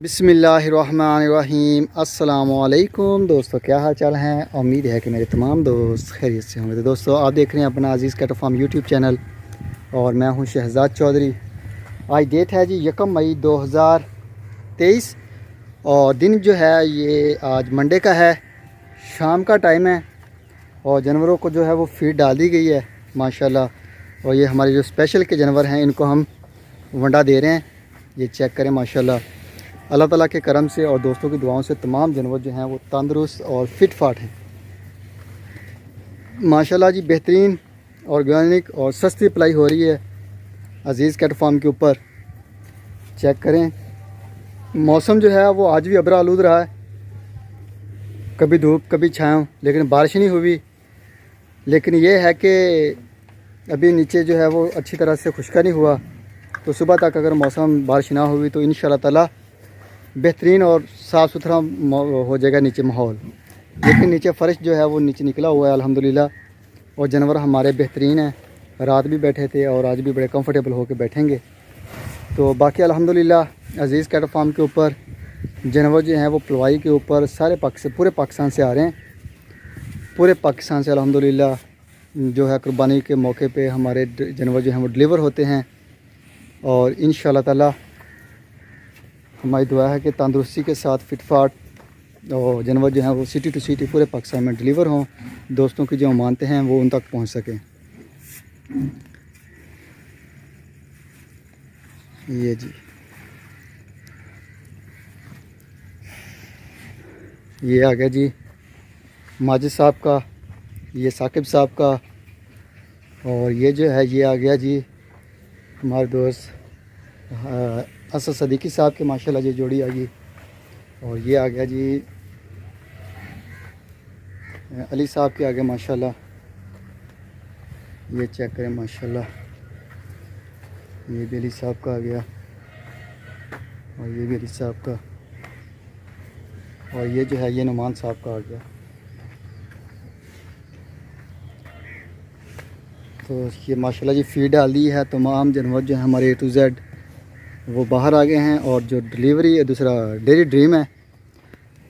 बिस्मिल्लाहिर्रहमानिर्रहीम। अस्सलामुअलैकुम दोस्तों, क्या हाल चाल हैं। उम्मीद है कि मेरे तमाम दोस्त खैरियत से होंगे। तो दोस्तों, आप देख रहे हैं अपना अजीज़ कैटल फार्म यूट्यूब चैनल और मैं हूं शहजाद चौधरी। आज डेट है जी 1 मई 2023 और दिन जो है ये आज मंडे का है। शाम का टाइम है और जानवरों को जो है वो फीड डाल दी गई है माशाल्लाह। और ये हमारे जो स्पेशल के जानवर हैं इनको हम वंडा दे रहे हैं। ये चेक करें माशाल्लाह, अल्लाह ताला के करम से और दोस्तों की दुआओं से तमाम जानवर जो हैं वो तंदुरुस्त और फिट फाट हैं माशाल्लाह जी। बेहतरीन ऑर्गेनिक और सस्ती अप्लाई हो रही है अजीज़ कैट फार्म के ऊपर। चेक करें, मौसम जो है वो आज भी अबरा आलूद रहा है, कभी धूप कभी छाँव, लेकिन बारिश नहीं हुई। लेकिन ये है कि अभी नीचे जो है वो अच्छी तरह से खुश्का नहीं हुआ, तो सुबह तक अगर मौसम बारिश ना हुई तो इंशाल्लाह ताला बेहतरीन और साफ़ सुथरा हो जाएगा नीचे माहौल। लेकिन नीचे फ़र्श जो है वो नीचे निकला हुआ है अल्हम्दुलिल्लाह। और जानवर हमारे बेहतरीन हैं, रात भी बैठे थे और आज भी बड़े कंफर्टेबल होकर बैठेंगे। तो बाकी अल्हम्दुलिल्लाह अजीज़ कैटल फार्म के ऊपर जानवर जो हैं वो पलवाई के ऊपर सारे पूरे पाकिस्तान से आ रहे हैं। पूरे पाकिस्तान से अल्हम्दुलिल्लाह जो है कुर्बानी के मौके पे हमारे जानवर जो हैं वो डिलीवर होते हैं। और इंशाल्लाह ताला हमारी दुआ है कि तंदुरुस्ती के साथ फिटफाट और जानवर जो हैं वो सिटी टू सिटी पूरे पाकिस्तान में डिलीवर हों, दोस्तों की जो मानते हैं वो उन तक पहुंच सकें। ये जी, ये आ गया जी माजिद साहब का, ये साकिब साहब का। और ये जो है ये आ गया जी हमारे दोस्त असद सदीकी साहब के माशाल्लाह ये जोड़ी आ गई। और ये आ गया जी अली साहब के आगे माशाल्लाह। ये चेक करें माशाल्लाह, ये भी अली साहब का आ गया और ये भी अली साहब का। और ये जो है ये नुमान साहब का आ गया। तो ये माशाल्लाह जी फीड डाल दी है। तमाम जानवर जो हैं हमारे A to Z वो बाहर आ गए हैं। और जो डिलीवरी है दूसरा डेयरी ड्रीम है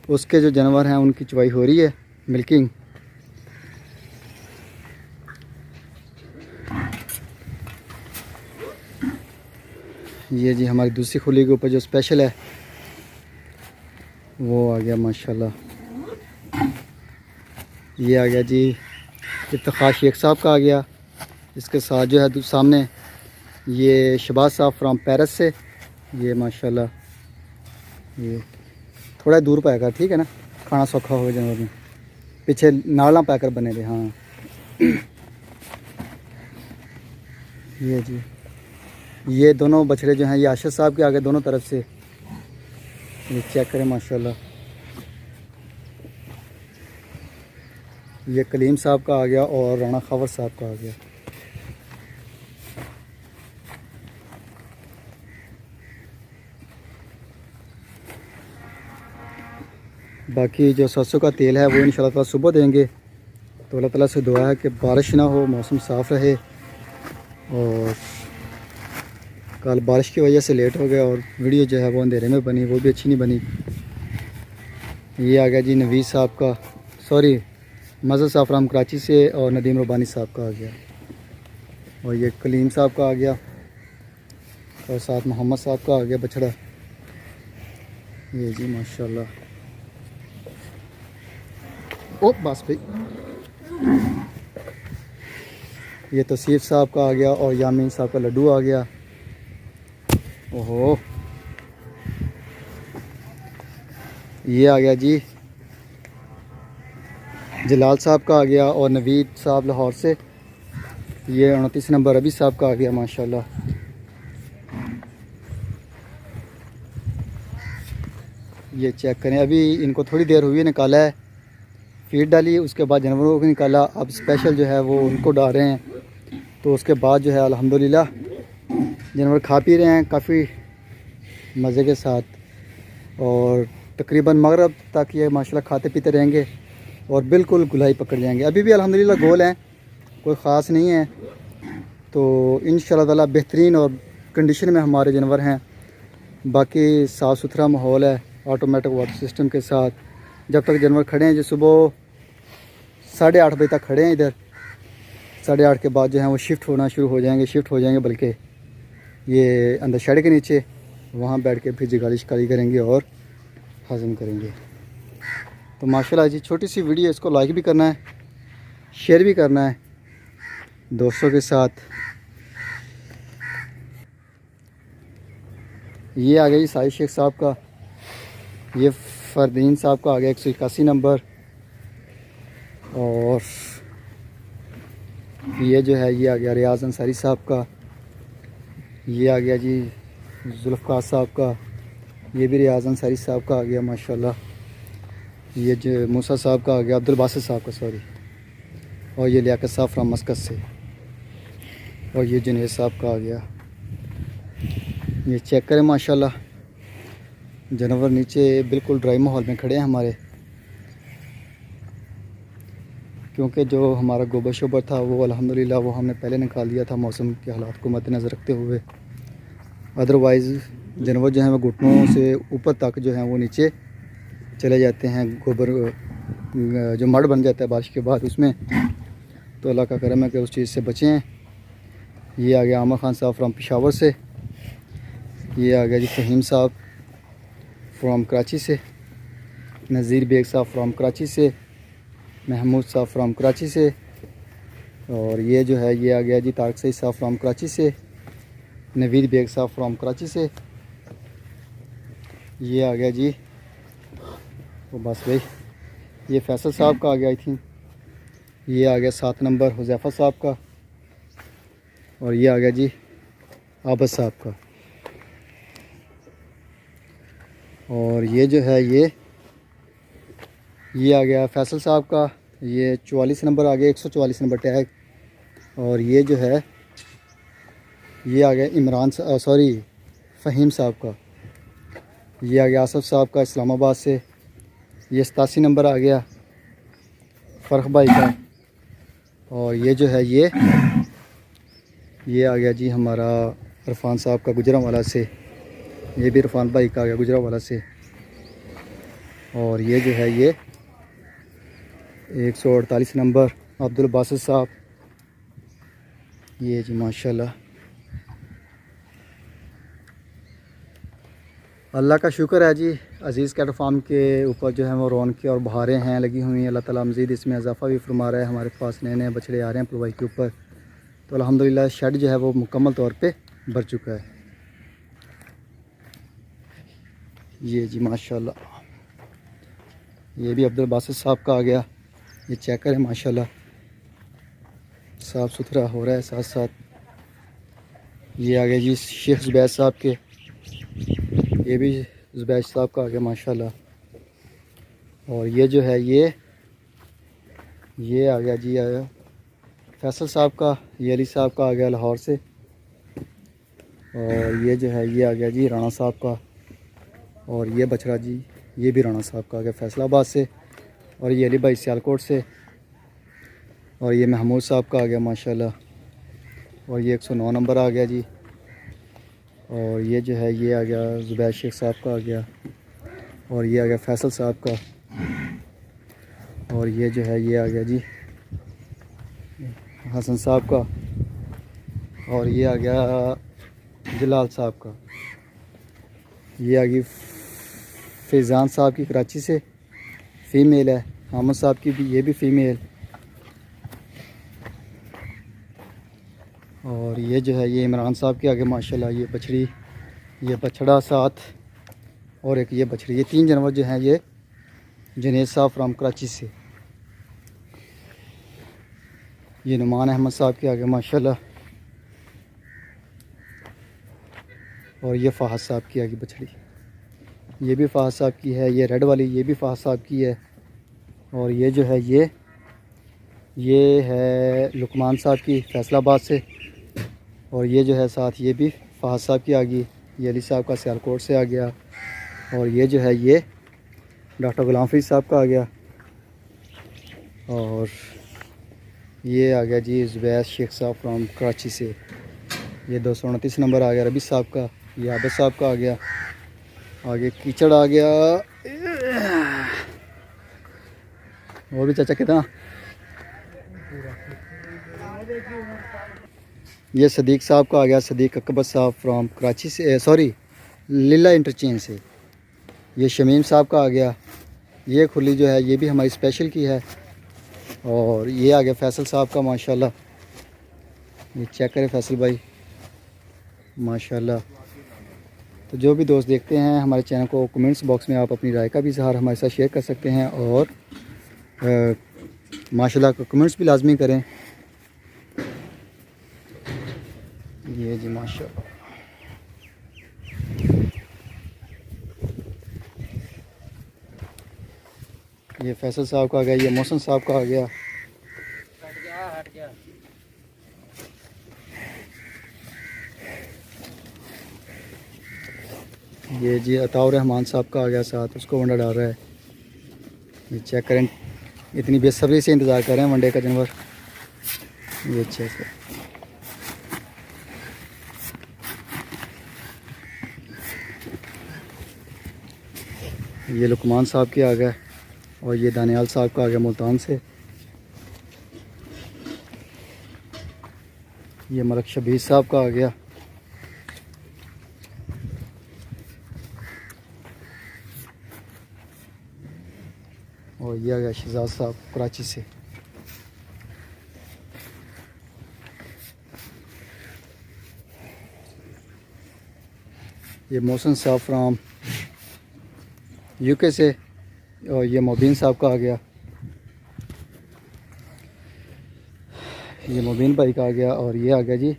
उसके जो जानवर हैं उनकी चुवाई हो रही है, मिल्किंग। ये जी हमारी दूसरी खुली के ऊपर जो स्पेशल है वो आ गया माशाल्लाह। ये आ गया जी इफ्तिखार शेख साहब का आ गया। इसके साथ जो है सामने ये शहबाज साहब फ्राम पेरिस से। ये माशाल्लाह ये थोड़ा दूर पाएगा, ठीक है ना, खाना सौखा हो जानवर में। पीछे नाला पाकर बने थे। हाँ ये जी, ये दोनों बछड़े जो हैं ये आशिफ साहब के आगे दोनों तरफ से। ये चेक करें माशाल्लाह, ये कलीम साहब का आ गया और राना खबर साहब का आ गया। बाकी जो सरसों का तेल है वो इंशाल्लाह ताला सुबह देंगे। तो अल्लाह ताला से दुआ है कि बारिश ना हो, मौसम साफ़ रहे। और कल बारिश की वजह से लेट हो गया और वीडियो जो है वो अंधेरे में बनी, वो भी अच्छी नहीं बनी। ये आ गया जी नवीस साहब का, सॉरी मज़हर साहब फ्राम कराची से। और नदीम रबानी साहब का आ गया। और ये कलीम साहब का आ गया और साथ मोहम्मद साहब का आ गया बछड़ा। ये जी माशाल्लाह। ओ बस भाई, ये तौसीफ साहब का आ गया और यामीन साहब का लड्डू आ गया। ओहो, ये आ गया जी जलाल साहब का आ गया और नवीद साहब लाहौर से। ये 29 नंबर रबी साहब का आ गया माशाल्लाह। ये चेक करें, अभी इनको थोड़ी देर हुई है निकाला है, फीड डाली, उसके बाद जानवरों को निकाला। अब स्पेशल जो है वो उनको डाल रहे हैं। तो उसके बाद जो है अल्हम्दुलिल्लाह जानवर खा पी रहे हैं काफ़ी मज़े के साथ। और तकरीबन मगरब तक ये माशाल्लाह खाते पीते रहेंगे और बिल्कुल गुलाई पकड़ जाएंगे। अभी भी अल्हम्दुलिल्लाह गोल हैं, कोई ख़ास नहीं है। तो इंशाल्लाह ताला बेहतरीन और कंडीशन में हमारे जानवर हैं। बाकी साफ़ सुथरा माहौल है ऑटोमेटिक वाटर सिस्टम के साथ। जब तक जानवर खड़े हैं, जो सुबह 8:30 बजे तक खड़े हैं इधर, 8:30 के बाद जो है वो शिफ्ट होना शुरू हो जाएंगे बल्कि ये अंदर शेड के नीचे वहाँ बैठ के फिर जिगाली शिकारी करेंगे और हज़म करेंगे। तो माशाल्लाह जी, छोटी सी वीडियो, इसको लाइक भी करना है, शेयर भी करना है दोस्तों के साथ। ये आ गया जी साहिद शेख साहब का, ये फरदीन साहब का आ गया 181 नंबर, और ये जो है ये आ गया रियाज अंसारी साहब का, ये आ गया जी जुल्फ़कार साहब का, ये भी रियाज अंसारी साहब का आ गया माशाल्लाह। ये जो मूसा साहब का आ गया, अब्दुल बासित साहब का सॉरी, और ये लियाकत साहब फ्राम मस्कत से, और ये जुनेद साहब का आ गया। ये चेक करें माशाल्लाह, जानवर नीचे बिल्कुल ड्राई माहौल में खड़े हैं हमारे, क्योंकि जो हमारा गोबर शोबर था वो अल्हम्दुलिल्लाह वो हमने पहले निकाल दिया था मौसम के हालात को मद्देनज़र रखते हुए। अदरवाइज़ जानवर जो हैं वो घुटनों से ऊपर तक जो हैं वो नीचे चले जाते हैं, गोबर जो मड बन जाता है बारिश के बाद उसमें। तो अल्लाह का करम है कि उस चीज़ से बचे हैं। ये आ गया आमिर खान साहब फ्राम पेशावर से, ये आ गया जी फ़हीम साहब फ्राम कराची से, नज़ीर बेग साहब फ्राम कराची से, महमूद साहब फ्राम कराची से, और ये जो है ये आ गया जी तारक सईद साहब फ्राम कराची से, नवीद बेग साहब फ्राम कराची से, ये आ गया जी वो बस भाई ये फैसल साहब का आ गया आई थिंक, ये आ गया 7 नंबर हुज़ैफ़ा साहब का, और ये आ गया जी आबद साहब का, और ये जो है ये आ गया फैसल साहब का, ये 44 नंबर आ गया, 144 नंबर टैग, और ये जो है ये आ गया फ़हीम साहब का, ये आ गया आसफ़ साहब का इस्लामाबाद से, ये 87 नंबर आ गया फ़र्ख भाई का, और ये जो है ये आ गया जी हमारा इरफान साहब का गुजरांवाला से, ये भी इरफान भाई का आ गया गुजरांवाला से, और ये जो है ये 148 नंबर अब्दुल बासित साहब, ये जी माशाल्लाह। अल्लाह का शुक्र है जी, अज़ीज़ कैटल फार्म के ऊपर जो है वो रौनकें और बहारें हैं लगी हुई हैं। अल्लाह ताला मज़ीद इसमें इजाफ़ा भी फरमा रहा है। हमारे पास नए नए बछड़े आ रहे हैं प्रोवाइड के ऊपर, तो अल्हम्दुलिल्लाह शेड जो है वो मुकम्मल तौर पे भर चुका है। ये जी माशाल्लाह, ये भी अब्दुल बासित साहब का आ गया, ये चेक करें माशाल्लाह साफ़ सुथरा हो रहा है साथ साथ। ये आ गया जी शेख ज़ुबैर साहब के, ये भी ज़ुबैर साहब का आ गया माशाल्लाह, और ये जो है ये आ गया जी आया फैसल साहब का, ये अली साहब का आ गया लाहौर से, और ये जो है ये आ गया जी राणा साहब का, और ये बछड़ा जी ये भी राणा साहब का आ गया फैसलाबाद से, और ये अली भाई सियालकोट से, और ये महमूद साहब का आ गया माशाल्लाह, और ये 109 नंबर आ गया जी, और ये जो है ये आ गया ज़ुबैर शेख साहब का आ गया, और ये आ गया फैसल साहब का, और ये जो है ये आ गया जी हसन साहब का, और ये आ गया जलाल साहब का, ये आ गई फैज़ान साहब की कराची से, फ़ीमेल है, हामिद साहब की भी ये भी फ़ीमेल, और ये जो है ये इमरान साहब के आगे माशाल्लाह ये बछड़ी, ये बछड़ा साथ, और एक ये बछड़ी, ये 3 जानवर जो हैं ये जुनेद साहब फ्राम कराची से, ये नुमान अहमद साहब के आगे माशाल्लाह, और ये फ़ाहद साहब की आगे बछड़ी, ये भी फ़ाहद साहब की है, ये रेड वाली ये भी फ़ाहद साहब की है, और ये जो है ये है लुकमान साहब की फैसलाबाद से, और ये जो है साथ ये भी फ़ाहद साहब की आ गई, ये अली साहब का सियालकोट से आ गया, और ये जो है ये डॉक्टर गुलाम फरीद साहब का आ गया, और ये आ गया जी ज़ुबैर शेख साहब फ्राम कराची से, ये 229 नंबर आ गया रबी साहब का, ये आबिद साहब का आ गया, आगे कीचड़ आ गया। और भी चाचा कितना। ये सदीक साहब का आ गया, सदीक अकबर साहब फ्रॉम कराची से, सॉरी लीला इंटरचेंज से। ये शमीम साहब का आ गया। ये खुली जो है ये भी हमारी स्पेशल की है। और ये आ गया फैसल साहब का माशाल्लाह। ये चेक करें फैसल भाई माशाल्लाह। तो जो भी दोस्त देखते हैं हमारे चैनल को, कमेंट्स बॉक्स में आप अपनी राय का भी इजहार हमारे साथ शेयर कर सकते हैं। और माशाल्लाह को कमेंट्स भी लाजमी करें। ये जी माशाल्लाह। ये फैसल साहब का आ गया। ये मोहसन साहब का आ गया। ये जी अताउर रहमान साहब का आ गया साथ, उसको वंडा डाल रहा है। ये चेक करें, इतनी बेसब्री से इंतज़ार कर रहे हैं वनडे का जानवर। ये चेक करें। ये लुकमान साहब के आ गया। और ये दानियाल साहब का आ गया मुल्तान से। ये मलक शबीर साहब का आ गया। और ये आ गया शहजाद साहब कराची से। ये मोहसन साहब फ्राम यूके से। और ये मोबीन साहब का आ गया। ये मोबीन भाई का आ गया। और ये आ गया जी,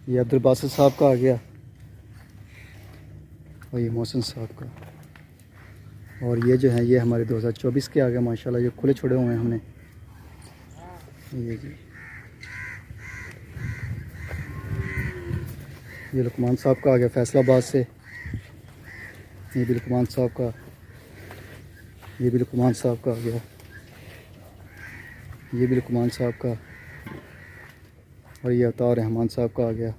ये अब्दुल बासित साहब का आ गया। और ये मोहसन साहब का। और ये जो है ये हमारे 2024 के आ गए माशाल्लाह। ये खुले छोड़े हुए हैं हमने। ये जी ये लुकमान साहब का आ गया फैसलाबाद से। ये भी लुकमान साहब का। ये भी लुकमान साहब का आ गया। ये भी लुकमान साहब का। और ये अताउर रहमान साहब का आ गया।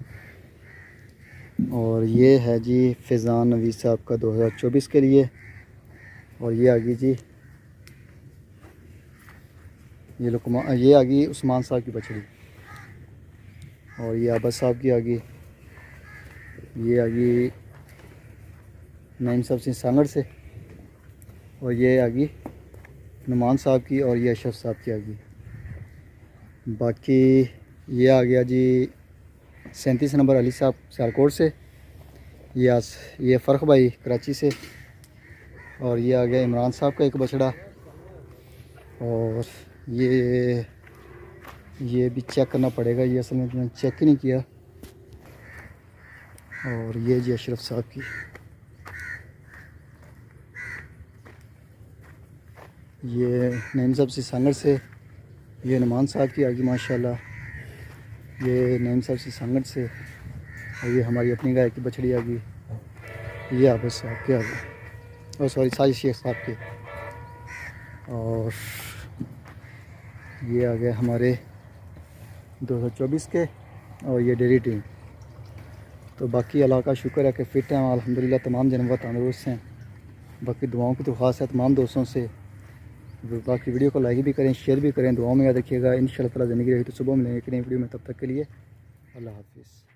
और ये है जी फैज़ान नवीस साहब का 2024 के लिए। और ये आ गई जी, ये आ गई उस्मान साहब की बछड़ी। और ये आबद साहब की आ गई। ये आ गई नईम साहब से सांगड़ से। और ये आ गई नुमान साहब की। और ये अशरफ साहब की आ गई। बाकी ये आ गया जी 37 नंबर अली साहब सियालकोट से। ये फ़र्क भाई कराची से। और ये आ गया इमरान साहब का एक बछड़ा। और ये भी चेक करना पड़ेगा, ये असल में मैंने चेक ही नहीं किया। और ये जी अशरफ साहब की। ये नईम साहब से सांगड़ से। ये नुमान साहब की आ गई माशाल्लाह। ये नईम साहब से सांगड़ से। और ये हमारी अपनी गाय की बछड़ी आ गई। ये आबद साहब के आ गई। और सॉरी साजिद शेख साहब के। और ये आ गए हमारे 2024 के। और ये डेयरी टीम। तो बाकी अल्लाह का शुक्र है कि फ़िट हैं अल्हम्दुलिल्लाह। तमाम जानवर तंदुरुस्त हैं। बाकी दुआओं की तो ख़ास है तमाम दोस्तों से। बाकी वीडियो को लाइक भी करें, शेयर भी करें, दुआओं में याद रखिएगा। इंशाअल्लाह ताला ज़िंदगी रही तो सुबह मिलेंगे एक नई वीडियो में। तब तक के लिए अल्लाह हाफ़िज़।